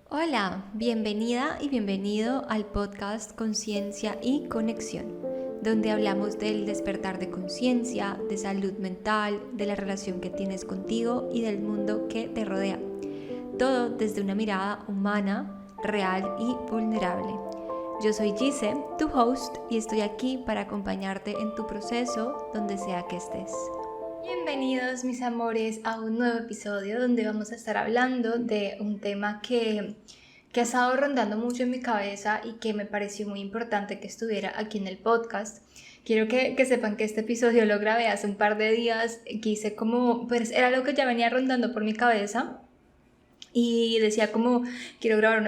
Hola, bienvenida y bienvenido al podcast Conciencia y Conexión, donde hablamos del despertar de conciencia, de salud mental, de la relación que tienes contigo y del mundo que te rodea. Todo desde una mirada humana, real y vulnerable. Yo soy Gise, tu host, y estoy aquí para acompañarte en tu proceso donde sea que estés. Bienvenidos mis amores a un nuevo episodio donde vamos a estar hablando de un tema que ha estado rondando mucho en mi cabeza y que me pareció muy importante que estuviera aquí en el podcast. Quiero que sepan que este episodio lo grabé hace un par de días, quise pues era algo que ya venía rondando por mi cabeza y decía como quiero grabar un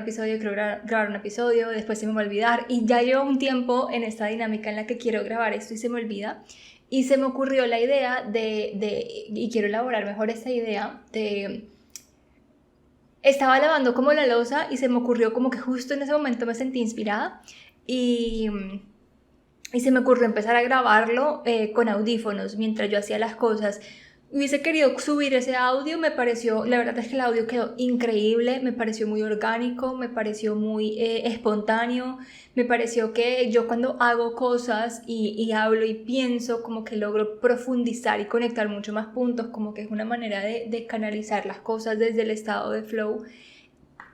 episodio, después se me va a olvidar y ya llevo un tiempo en esta dinámica en la que quiero grabar esto y se me olvida. Y se me ocurrió la idea y quiero elaborar mejor esta idea estaba lavando como la loza y se me ocurrió como que justo en ese momento me sentí inspirada y se me ocurrió empezar a grabarlo con audífonos mientras yo hacía las cosas. Hubiese querido subir ese audio, me pareció, la verdad es que el audio quedó increíble, me pareció muy orgánico, me pareció muy espontáneo, me pareció que yo cuando hago cosas y hablo y pienso como que logro profundizar y conectar mucho más puntos, como que es una manera de canalizar las cosas desde el estado de flow.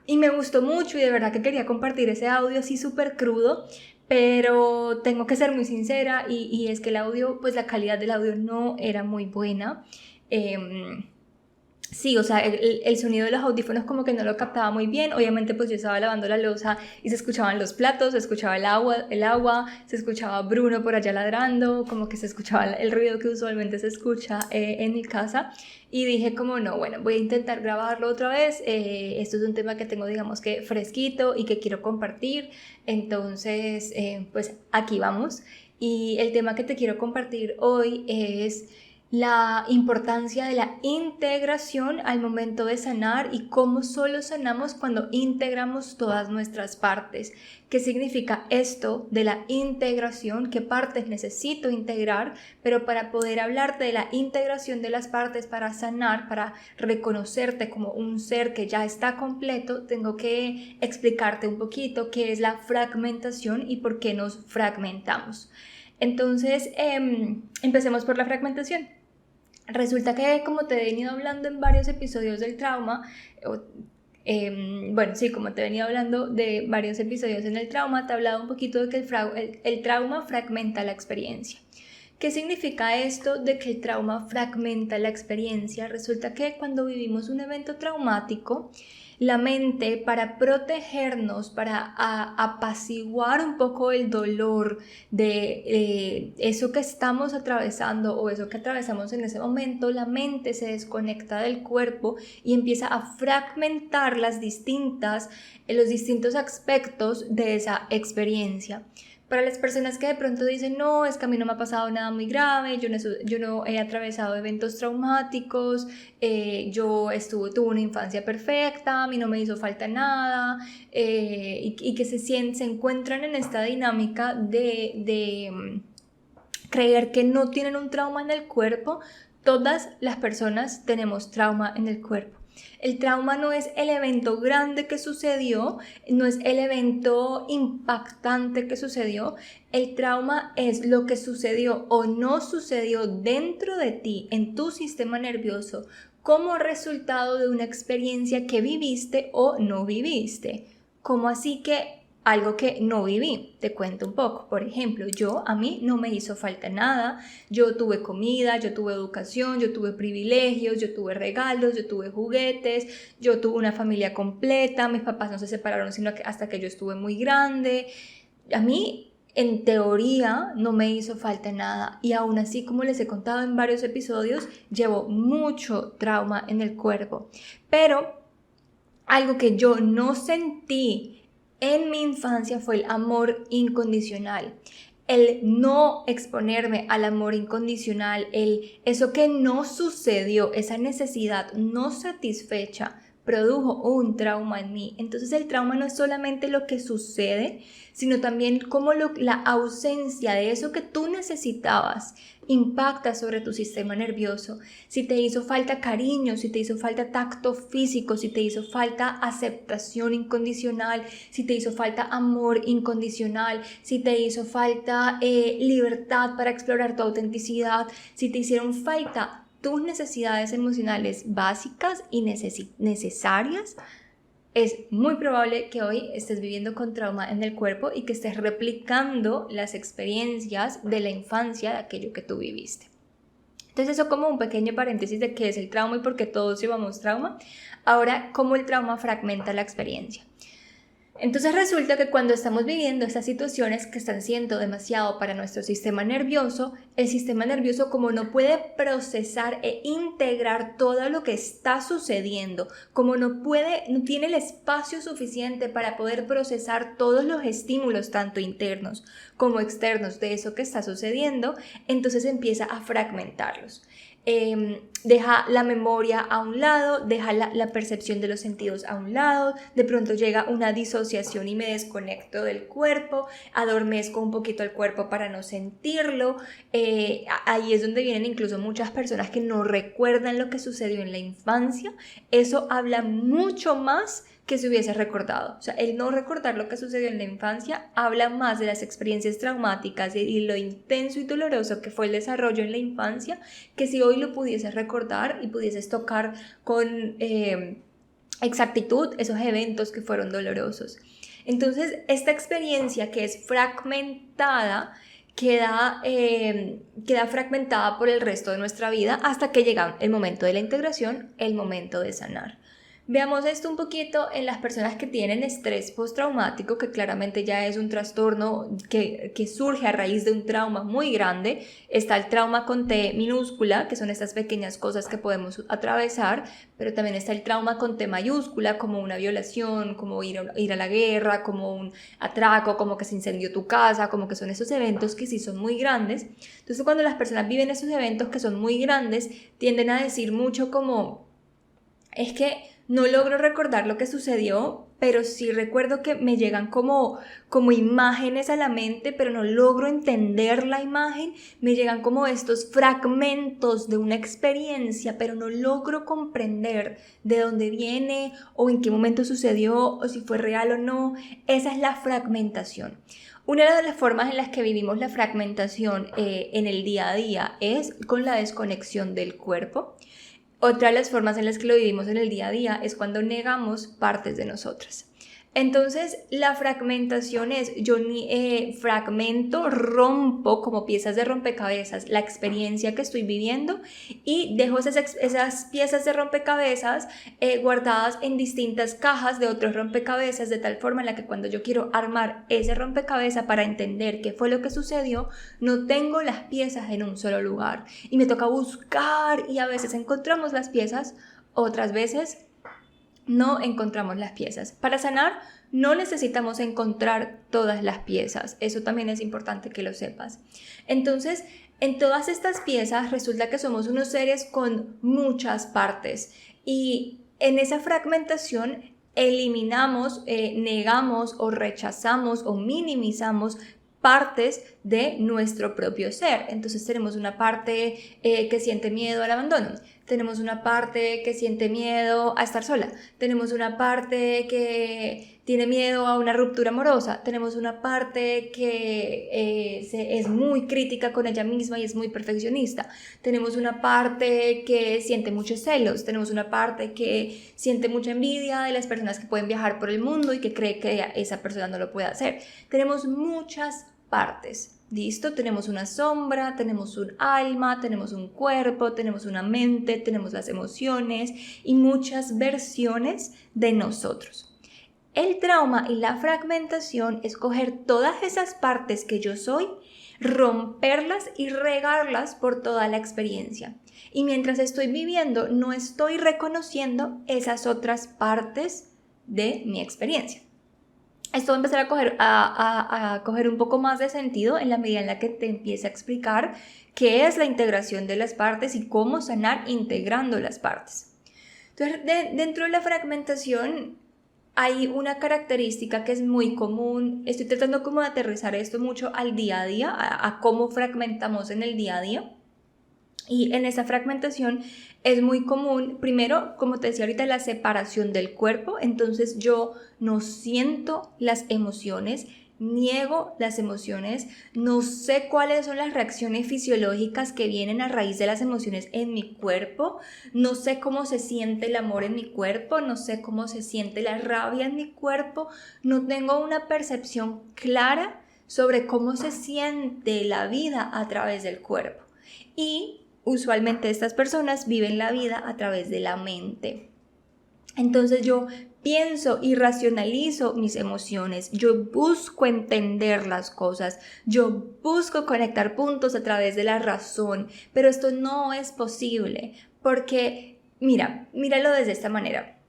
Y me gustó mucho y de verdad que quería compartir ese audio así súper crudo, pero tengo que ser muy sincera y es que el audio, pues la calidad del audio no era muy buena. Sí, o sea, el sonido de los audífonos como que no lo captaba muy bien. Obviamente pues yo estaba lavando la loza y se escuchaban los platos, se escuchaba el agua, se escuchaba Bruno por allá ladrando, como que se escuchaba el ruido que usualmente se escucha en mi casa. Y dije como no, bueno, voy a intentar grabarlo otra vez. Esto es un tema que tengo digamos que fresquito y que quiero compartir. Entonces pues aquí vamos. Y el tema que te quiero compartir hoy es la importancia de la integración al momento de sanar y cómo solo sanamos cuando integramos todas nuestras partes. ¿Qué significa esto de la integración? ¿Qué partes necesito integrar? Pero para poder hablarte de la integración de las partes, para sanar, para reconocerte como un ser que ya está completo, tengo que explicarte un poquito qué es la fragmentación y por qué nos fragmentamos. Entonces, empecemos por la fragmentación. Resulta que, como te he venido hablando en varios episodios del trauma, como te he venido hablando de varios episodios en el trauma, te he hablado un poquito de que el trauma fragmenta la experiencia. ¿Qué significa esto de que el trauma fragmenta la experiencia? Resulta que cuando vivimos un evento traumático, la mente, para protegernos, para apaciguar un poco el dolor de eso que estamos atravesando o eso que atravesamos en ese momento, la mente se desconecta del cuerpo y empieza a fragmentar los distintos aspectos de esa experiencia. Para las personas que de pronto dicen, no, es que a mí no me ha pasado nada muy grave, yo no he atravesado eventos traumáticos, tuve una infancia perfecta, a mí no me hizo falta nada, y que se encuentran en esta dinámica de creer que no tienen un trauma en el cuerpo. Todas las personas tenemos trauma en el cuerpo. El trauma no es el evento grande que sucedió, no es el evento impactante que sucedió. El trauma es lo que sucedió o no sucedió dentro de ti, en tu sistema nervioso, como resultado de una experiencia que viviste o no viviste. ¿Cómo así que algo que no viví? Te cuento un poco. Por ejemplo, a mí no me hizo falta nada. Yo tuve comida, yo tuve educación, yo tuve privilegios, yo tuve regalos, yo tuve juguetes, yo tuve una familia completa, mis papás no se separaron sino que hasta que yo estuve muy grande. A mí, en teoría, no me hizo falta nada y aún así, como les he contado en varios episodios, llevo mucho trauma en el cuerpo. Pero algo que yo no sentí en mi infancia fue el amor incondicional, el no exponerme al amor incondicional, eso que no sucedió, esa necesidad no satisfecha produjo un trauma en mí. Entonces el trauma no es solamente lo que sucede, sino también como la ausencia de eso que tú necesitabas impacta sobre tu sistema nervioso, si te hizo falta cariño, si te hizo falta tacto físico, si te hizo falta aceptación incondicional, si te hizo falta amor incondicional, si te hizo falta libertad para explorar tu autenticidad, si te hicieron falta tus necesidades emocionales básicas y necesarias, es muy probable que hoy estés viviendo con trauma en el cuerpo y que estés replicando las experiencias de la infancia de aquello que tú viviste. Entonces eso como un pequeño paréntesis de qué es el trauma y por qué todos llevamos trauma. Ahora, cómo el trauma fragmenta la experiencia. Entonces resulta que cuando estamos viviendo estas situaciones que están siendo demasiado para nuestro sistema nervioso, el sistema nervioso como no puede procesar e integrar todo lo que está sucediendo, como no tiene el espacio suficiente para poder procesar todos los estímulos, tanto internos como externos de eso que está sucediendo, entonces empieza a fragmentarlos. Deja la memoria a un lado, deja la percepción de los sentidos a un lado, de pronto llega una disociación y me desconecto del cuerpo, adormezco un poquito el cuerpo para no sentirlo. Ahí es donde vienen incluso muchas personas que no recuerdan lo que sucedió en la infancia. Eso habla mucho más que se hubiese recordado. O sea, el no recordar lo que sucedió en la infancia habla más de las experiencias traumáticas y lo intenso y doloroso que fue el desarrollo en la infancia, que si hoy lo pudieses recordar y pudieses tocar con exactitud esos eventos que fueron dolorosos. Entonces, esta experiencia que es fragmentada queda fragmentada por el resto de nuestra vida hasta que llega el momento de la integración, el momento de sanar. Veamos esto un poquito en las personas que tienen estrés postraumático, que claramente ya es un trastorno que surge a raíz de un trauma muy grande. Está el trauma con T minúscula, que son estas pequeñas cosas que podemos atravesar, pero también está el trauma con T mayúscula, como una violación, como ir a la guerra, como un atraco, como que se incendió tu casa, como que son esos eventos que sí son muy grandes. Entonces cuando las personas viven esos eventos que son muy grandes, tienden a decir mucho como, es que no logro recordar lo que sucedió, pero sí recuerdo que me llegan como imágenes a la mente, pero no logro entender la imagen. Me llegan como estos fragmentos de una experiencia, pero no logro comprender de dónde viene o en qué momento sucedió o si fue real o no. Esa es la fragmentación. Una de las formas en las que vivimos la fragmentación en el día a día es con la desconexión del cuerpo. Otra de las formas en las que lo vivimos en el día a día es cuando negamos partes de nosotras. Entonces, la fragmentación es, yo fragmento, rompo como piezas de rompecabezas la experiencia que estoy viviendo y dejo esas piezas de rompecabezas guardadas en distintas cajas de otros rompecabezas, de tal forma en la que cuando yo quiero armar ese rompecabezas para entender qué fue lo que sucedió, no tengo las piezas en un solo lugar y me toca buscar, y a veces encontramos las piezas, otras veces no encontramos las piezas. Para sanar no necesitamos encontrar todas las piezas, eso también es importante que lo sepas. Entonces, en todas estas piezas resulta que somos unos seres con muchas partes y en esa fragmentación eliminamos, negamos o rechazamos o minimizamos partes de nuestro propio ser. Entonces tenemos una parte que siente miedo al abandono, tenemos una parte que siente miedo a estar sola, tenemos una parte que tiene miedo a una ruptura amorosa, tenemos una parte que es muy crítica con ella misma y es muy perfeccionista, tenemos una parte que siente muchos celos, tenemos una parte que siente mucha envidia de las personas que pueden viajar por el mundo y que cree que esa persona no lo puede hacer. Tenemos muchas partes. ¿Listo? Tenemos una sombra, tenemos un alma, tenemos un cuerpo, tenemos una mente, tenemos las emociones y muchas versiones de nosotros. El trauma y la fragmentación es coger todas esas partes que yo soy, romperlas y regarlas por toda la experiencia. Y mientras estoy viviendo, no estoy reconociendo esas otras partes de mi experiencia. Esto va a empezar a coger un poco más de sentido en la medida en la que te empiece a explicar qué es la integración de las partes y cómo sanar integrando las partes. Entonces, dentro de la fragmentación hay una característica que es muy común. Estoy tratando como de aterrizar esto mucho al día a día, a cómo fragmentamos en el día a día. Y en esa fragmentación es muy común, primero, como te decía ahorita, la separación del cuerpo. Entonces yo no siento las emociones, niego las emociones, no sé cuáles son las reacciones fisiológicas que vienen a raíz de las emociones en mi cuerpo, no sé cómo se siente el amor en mi cuerpo, no sé cómo se siente la rabia en mi cuerpo, no tengo una percepción clara sobre cómo se siente la vida a través del cuerpo. Y usualmente estas personas viven la vida a través de la mente. Entonces yo pienso y racionalizo mis emociones, yo busco entender las cosas, yo busco conectar puntos a través de la razón, pero esto no es posible porque, míralo desde esta manera.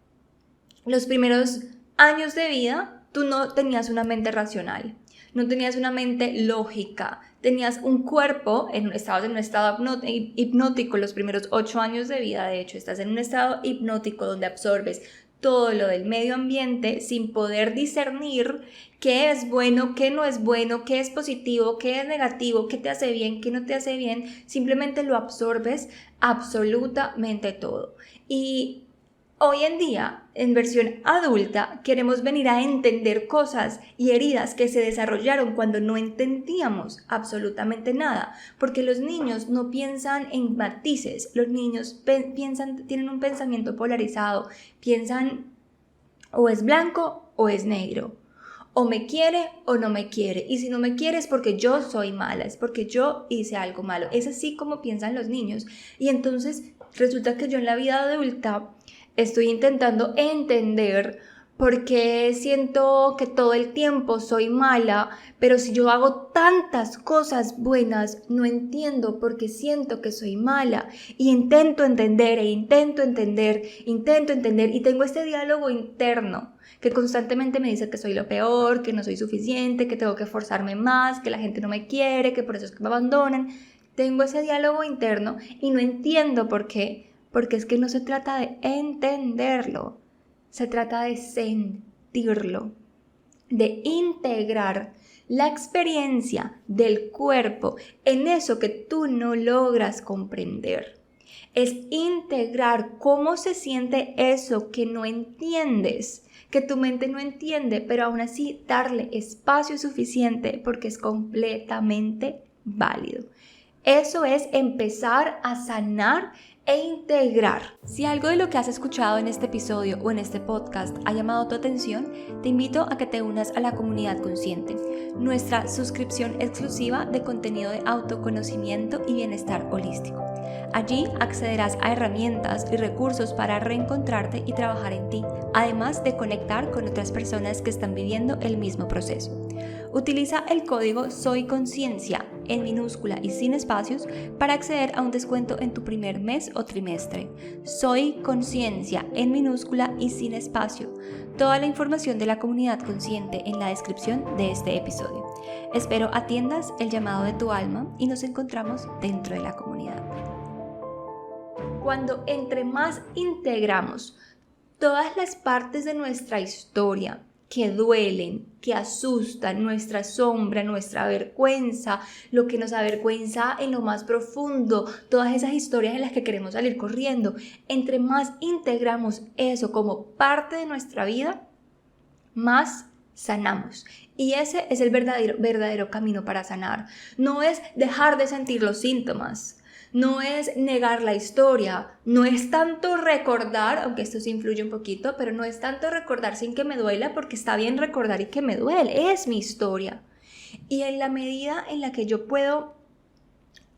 Los primeros años de vida tú no tenías una mente racional, no tenías una mente lógica, tenías un cuerpo, estabas en un estado hipnótico los primeros 8 años de vida. De hecho, estás en un estado hipnótico donde absorbes todo lo del medio ambiente sin poder discernir qué es bueno, qué no es bueno, qué es positivo, qué es negativo, qué te hace bien, qué no te hace bien. Simplemente lo absorbes absolutamente todo. Y hoy en día, en versión adulta, queremos venir a entender cosas y heridas que se desarrollaron cuando no entendíamos absolutamente nada, porque los niños no piensan en matices, los niños tienen un pensamiento polarizado, piensan o es blanco o es negro, o me quiere o no me quiere, y si no me quiere es porque yo soy mala, es porque yo hice algo malo. Es así como piensan los niños. Y entonces resulta que yo en la vida adulta estoy intentando entender por qué siento que todo el tiempo soy mala, pero si yo hago tantas cosas buenas, no entiendo por qué siento que soy mala. Y intento entender y tengo este diálogo interno que constantemente me dice que soy lo peor, que no soy suficiente, que tengo que esforzarme más, que la gente no me quiere, que por eso es que me abandonan. Tengo ese diálogo interno y no entiendo por qué, porque es que no se trata de entenderlo, se trata de sentirlo, de integrar la experiencia del cuerpo en eso que tú no logras comprender. Es integrar cómo se siente eso que no entiendes, que tu mente no entiende, pero aún así darle espacio suficiente porque es completamente válido. Eso es empezar a sanar e integrar. Si algo de lo que has escuchado en este episodio o en este podcast ha llamado tu atención, te invito a que te unas a la Comunidad Consciente, nuestra suscripción exclusiva de contenido de autoconocimiento y bienestar holístico. Allí accederás a herramientas y recursos para reencontrarte y trabajar en ti, además de conectar con otras personas que están viviendo el mismo proceso. Utiliza el código SOYCONCIENCIA en minúscula y sin espacios para acceder a un descuento en tu primer mes o trimestre. Soy Conciencia en minúscula y sin espacio. Toda la información de la Comunidad Consciente en la descripción de este episodio. Espero atiendas el llamado de tu alma y nos encontramos dentro de la comunidad. Cuando entre más integramos todas las partes de nuestra historia que duelen, que asustan, nuestra sombra, nuestra vergüenza, lo que nos avergüenza en lo más profundo, todas esas historias en las que queremos salir corriendo, entre más integramos eso como parte de nuestra vida, más sanamos. Y ese es el verdadero camino para sanar. No es dejar de sentir los síntomas, no es negar la historia, no es tanto recordar, aunque esto sí influye un poquito, pero no es tanto recordar sin que me duela, porque está bien recordar y que me duele, es mi historia. Y en la medida en la que yo puedo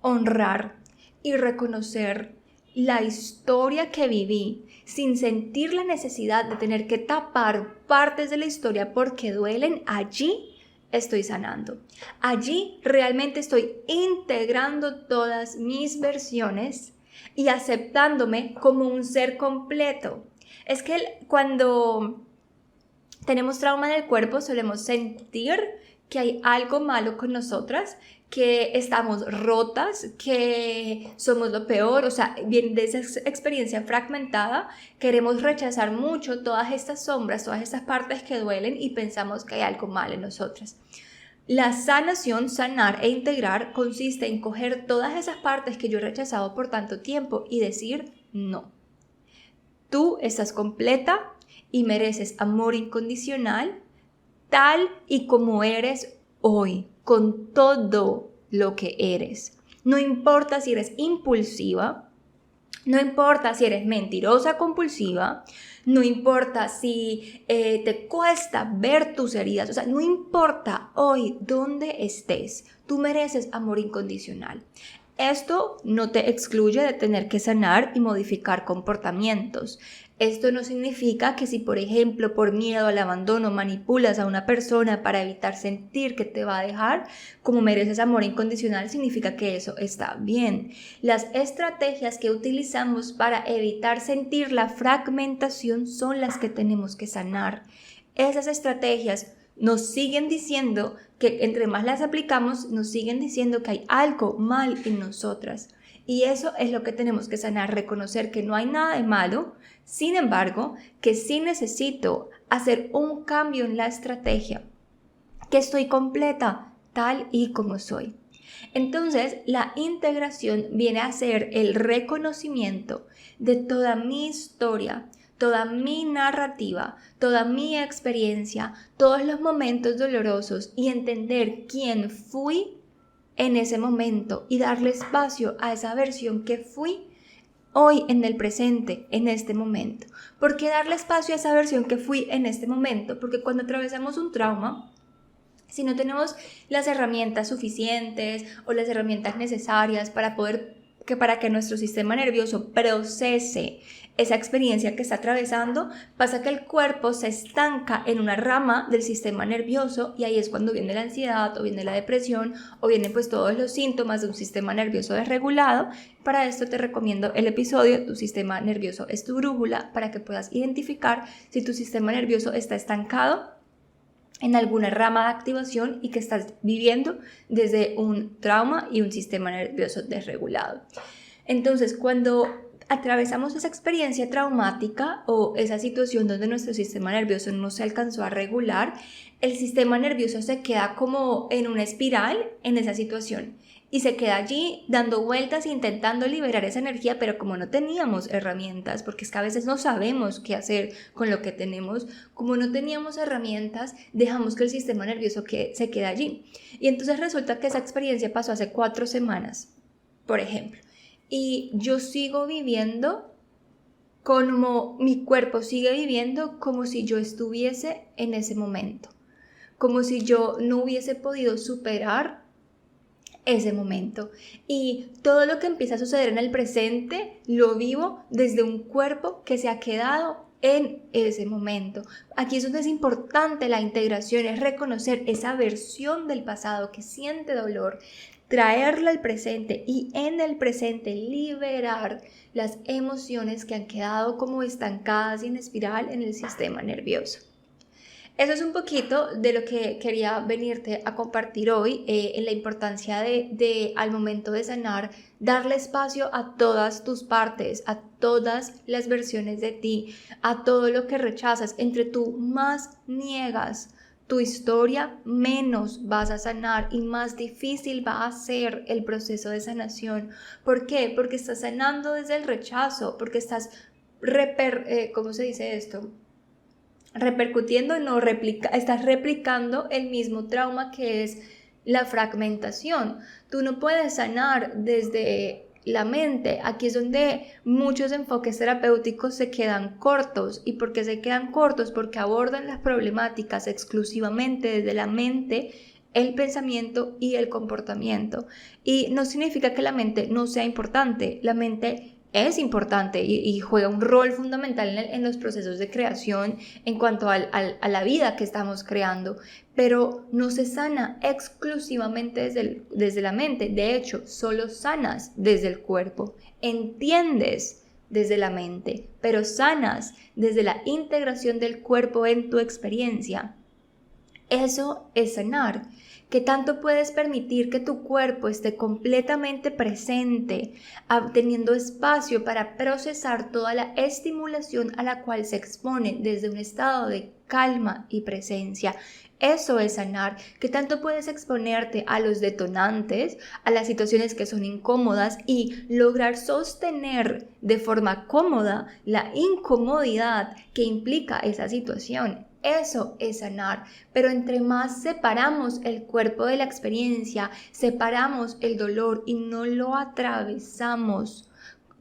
honrar y reconocer la historia que viví, sin sentir la necesidad de tener que tapar partes de la historia porque duelen, allí estoy sanando. Allí realmente estoy integrando todas mis versiones y aceptándome como un ser completo. Es que cuando tenemos trauma en el cuerpo solemos sentir que hay algo malo con nosotras, que estamos rotas, que somos lo peor, o sea, bien de esa experiencia fragmentada, queremos rechazar mucho todas estas sombras, todas estas partes que duelen y pensamos que hay algo mal en nosotras. La sanación, sanar e integrar consiste en coger todas esas partes que yo he rechazado por tanto tiempo y decir no. Tú estás completa y mereces amor incondicional tal y como eres hoy, con todo lo que eres. No importa si eres impulsiva, no importa si eres mentirosa compulsiva, no importa si te cuesta ver tus heridas, o sea, no importa hoy dónde estés, tú mereces amor incondicional. Esto no te excluye de tener que sanar y modificar comportamientos. Esto no significa que si, por ejemplo, por miedo al abandono manipulas a una persona para evitar sentir que te va a dejar, como mereces amor incondicional, significa que eso está bien. Las estrategias que utilizamos para evitar sentir la fragmentación son las que tenemos que sanar. Esas estrategias nos siguen diciendo que entre más las aplicamos, nos siguen diciendo que hay algo mal en nosotras. Y eso es lo que tenemos que sanar, reconocer que no hay nada de malo, sin embargo, que sí necesito hacer un cambio en la estrategia, que estoy completa tal y como soy. Entonces, la integración viene a ser el reconocimiento de toda mi historia, toda mi narrativa, toda mi experiencia, todos los momentos dolorosos y entender quién fui en ese momento y darle espacio a esa versión que fui hoy en el presente, en este momento. ¿Por qué darle espacio a esa versión que fui en este momento? Porque cuando atravesamos un trauma, si no tenemos las herramientas suficientes o las herramientas necesarias para que nuestro sistema nervioso procese esa experiencia que está atravesando, pasa que el cuerpo se estanca en una rama del sistema nervioso y ahí es cuando viene la ansiedad o viene la depresión o vienen pues todos los síntomas de un sistema nervioso desregulado. Para esto te recomiendo el episodio Tu sistema nervioso es tu brújula para que puedas identificar si tu sistema nervioso está estancado en alguna rama de activación y que estás viviendo desde un trauma y un sistema nervioso desregulado. Entonces, cuando atravesamos esa experiencia traumática o esa situación donde nuestro sistema nervioso no se alcanzó a regular, el sistema nervioso se queda como en una espiral en esa situación y se queda allí dando vueltas e intentando liberar esa energía, pero como no teníamos herramientas, porque es que a veces no sabemos qué hacer con lo que tenemos, como no teníamos herramientas, dejamos que el sistema nervioso se quede allí. Y entonces resulta que esa experiencia pasó hace 4 semanas, por ejemplo, y yo sigo viviendo como mi cuerpo sigue viviendo como si yo estuviese en ese momento, como si yo no hubiese podido superar ese momento. Y todo lo que empieza a suceder en el presente lo vivo desde un cuerpo que se ha quedado en ese momento. Aquí es donde es importante la integración, es reconocer esa versión del pasado que siente dolor, traerla al presente y en el presente liberar las emociones que han quedado como estancadas y en espiral en el sistema nervioso. Eso es un poquito de lo que quería venirte a compartir hoy, en la importancia de al momento de sanar, darle espacio a todas tus partes, a todas las versiones de ti, a todo lo que rechazas. Entre tú más niegas tu historia, menos vas a sanar y más difícil va a ser el proceso de sanación. ¿Por qué? Porque estás sanando desde el rechazo, porque estás ¿cómo se dice esto? Repercutiendo, estás replicando el mismo trauma que es la fragmentación. Tú no puedes sanar desde la mente. Aquí es donde muchos enfoques terapéuticos se quedan cortos. ¿Y por qué se quedan cortos? Porque abordan las problemáticas exclusivamente desde la mente, el pensamiento y el comportamiento. Y no significa que la mente no sea importante. La mente es importante y juega un rol fundamental en los procesos de creación en cuanto a la vida que estamos creando, pero no se sana exclusivamente desde la mente. De hecho, solo sanas desde el cuerpo, entiendes desde la mente, pero sanas desde la integración del cuerpo en tu experiencia. Eso es sanar. ¿Qué tanto puedes permitir que tu cuerpo esté completamente presente, teniendo espacio para procesar toda la estimulación a la cual se expone desde un estado de calma y presencia. Eso es sanar. ¿Qué tanto puedes exponerte a los detonantes, a las situaciones que son incómodas y lograr sostener de forma cómoda la incomodidad que implica esa situación? Eso es sanar, pero entre más separamos el cuerpo de la experiencia, separamos el dolor y no lo atravesamos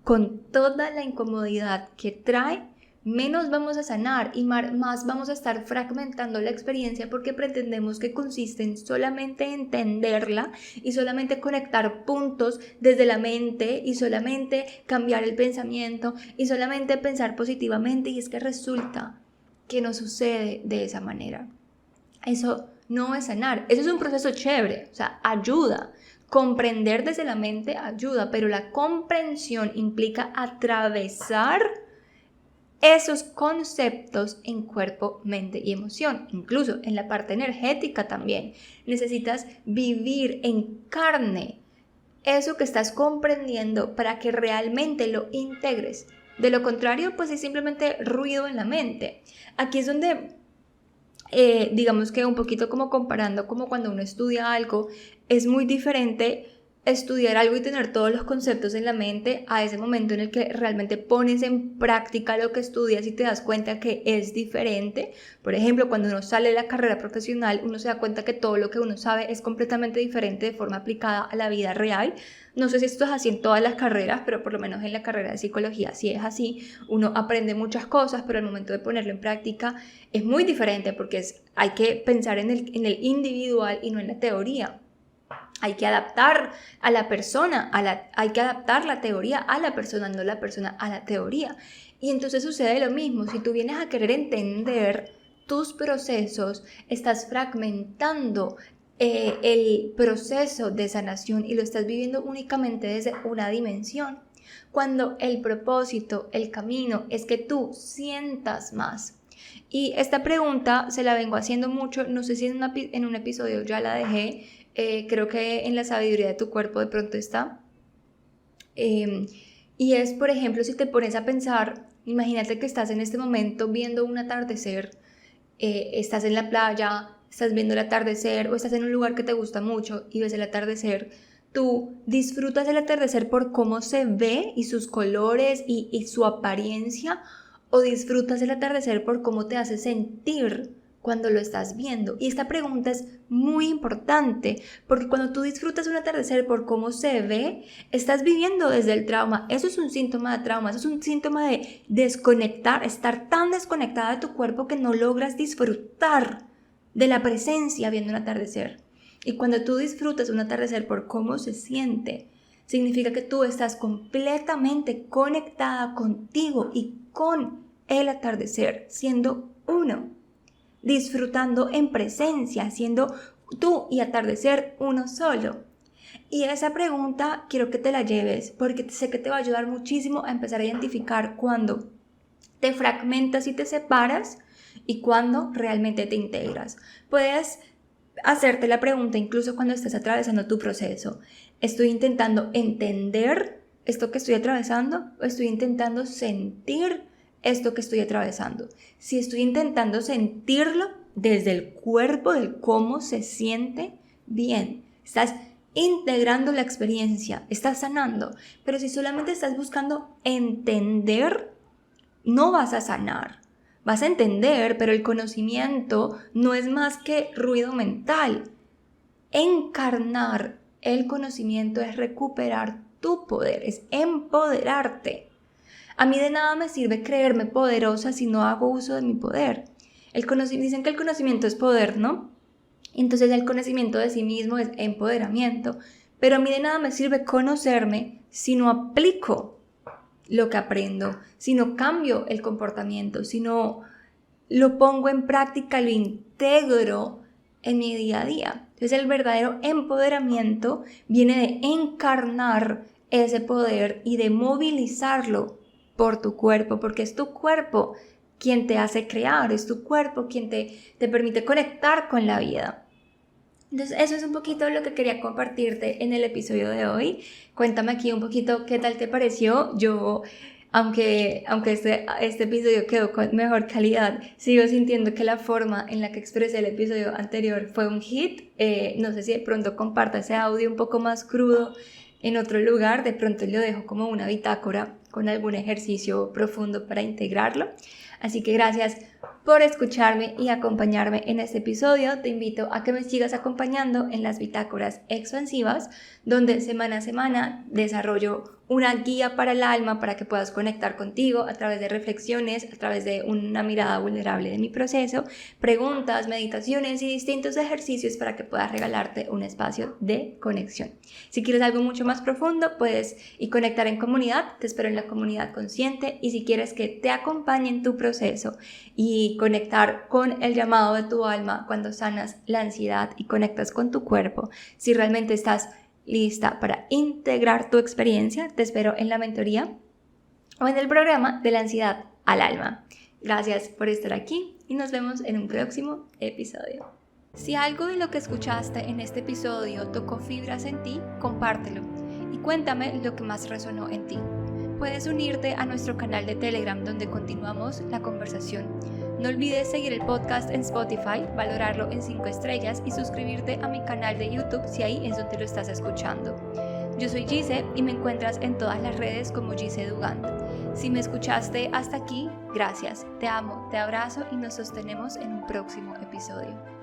con toda la incomodidad que trae, menos vamos a sanar y más vamos a estar fragmentando la experiencia porque pretendemos que consiste en solamente entenderla y solamente conectar puntos desde la mente y solamente cambiar el pensamiento y solamente pensar positivamente, y es que resulta que no sucede de esa manera. Eso no es sanar, eso es un proceso chévere, o sea, ayuda. Comprender desde la mente ayuda, pero la comprensión implica atravesar esos conceptos en cuerpo, mente y emoción. Incluso en la parte energética también necesitas vivir en carne eso que estás comprendiendo para que realmente lo integres. De lo contrario, pues es simplemente ruido en la mente. Aquí es donde digamos que un poquito como comparando como cuando uno estudia algo, es muy diferente estudiar algo y tener todos los conceptos en la mente a ese momento en el que realmente pones en práctica lo que estudias y te das cuenta que es diferente. Por ejemplo, cuando uno sale de la carrera profesional, uno se da cuenta que todo lo que uno sabe es completamente diferente de forma aplicada a la vida real. No sé si esto es así en todas las carreras, pero por lo menos en la carrera de psicología sí es así. Uno aprende muchas cosas, pero al momento de ponerlo en práctica es muy diferente porque hay que pensar en el individual y no en la teoría. Hay que adaptar a la persona, hay que adaptar la teoría a la persona, no la persona a la teoría. Y entonces sucede lo mismo, si tú vienes a querer entender tus procesos, estás fragmentando el proceso de sanación y lo estás viviendo únicamente desde una dimensión, cuando el propósito, el camino es que tú sientas más. Y esta pregunta se la vengo haciendo mucho, no sé si en un episodio ya la dejé, creo que en la sabiduría de tu cuerpo de pronto está. Y es, por ejemplo, si te pones a pensar, imagínate que estás en este momento viendo un atardecer, estás en la playa, estás viendo el atardecer o estás en un lugar que te gusta mucho y ves el atardecer. Tú disfrutas el atardecer por cómo se ve y sus colores y su apariencia, o disfrutas el atardecer por cómo te hace sentir cuando lo estás viendo. Y esta pregunta es muy importante porque cuando tú disfrutas un atardecer por cómo se ve, estás viviendo desde el trauma. Eso es un síntoma de trauma, eso es un síntoma de desconectar, estar tan desconectada de tu cuerpo que no logras disfrutar de la presencia viendo un atardecer. Y cuando tú disfrutas un atardecer por cómo se siente, significa que tú estás completamente conectada contigo y con el atardecer, siendo uno, disfrutando en presencia, siendo tú y atardecer uno solo. Y esa pregunta quiero que te la lleves porque sé que te va a ayudar muchísimo a empezar a identificar cuando te fragmentas y te separas y cuando realmente te integras. Puedes hacerte la pregunta incluso cuando estés atravesando tu proceso. ¿Estoy intentando entender esto que estoy atravesando o estoy intentando sentir esto que estoy atravesando? Si estoy intentando sentirlo desde el cuerpo, del cómo se siente, bien, estás integrando la experiencia, estás sanando. Pero si solamente estás buscando entender, no vas a sanar. Vas a entender, pero el conocimiento no es más que ruido mental. Encarnar el conocimiento es recuperar tu poder, es empoderarte. A mí de nada me sirve creerme poderosa si no hago uso de mi poder. Dicen que el conocimiento es poder, ¿no? Entonces el conocimiento de sí mismo es empoderamiento. Pero a mí de nada me sirve conocerme si no aplico lo que aprendo, si no cambio el comportamiento, si no lo pongo en práctica, lo integro en mi día a día. Entonces el verdadero empoderamiento viene de encarnar ese poder y de movilizarlo por tu cuerpo, porque es tu cuerpo quien te hace crear, es tu cuerpo quien te permite conectar con la vida. Entonces eso es un poquito lo que quería compartirte en el episodio de hoy. Cuéntame aquí un poquito qué tal te pareció. Yo aunque este episodio quedó con mejor calidad, sigo sintiendo que la forma en la que expresé el episodio anterior fue un hit. No sé si de pronto comparta ese audio un poco más crudo en otro lugar, de pronto lo dejo como una bitácora con algún ejercicio profundo para integrarlo. Así que gracias por escucharme y acompañarme en este episodio. Te invito a que me sigas acompañando en las bitácoras expansivas, donde semana a semana desarrollo una guía para el alma para que puedas conectar contigo a través de reflexiones, a través de una mirada vulnerable de mi proceso, preguntas, meditaciones y distintos ejercicios para que puedas regalarte un espacio de conexión. Si quieres algo mucho más profundo, puedes conectar en comunidad. Te espero en la comunidad consciente, y si quieres que te acompañe en tu proceso y conectar con el llamado de tu alma cuando sanas la ansiedad y conectas con tu cuerpo, si realmente estás lista para integrar tu experiencia, te espero en la mentoría o en el programa de la ansiedad al alma. Gracias por estar aquí y nos vemos en un próximo episodio. Si algo de lo que escuchaste en este episodio tocó fibras en ti, compártelo y cuéntame lo que más resonó en ti. Puedes unirte a nuestro canal de Telegram, donde continuamos la conversación. No olvides seguir el podcast en Spotify, valorarlo en 5 estrellas y suscribirte a mi canal de YouTube si ahí es donde lo estás escuchando. Yo soy Gise y me encuentras en todas las redes como Gise Dugand. Si me escuchaste hasta aquí, gracias. Te amo, te abrazo y nos sostenemos en un próximo episodio.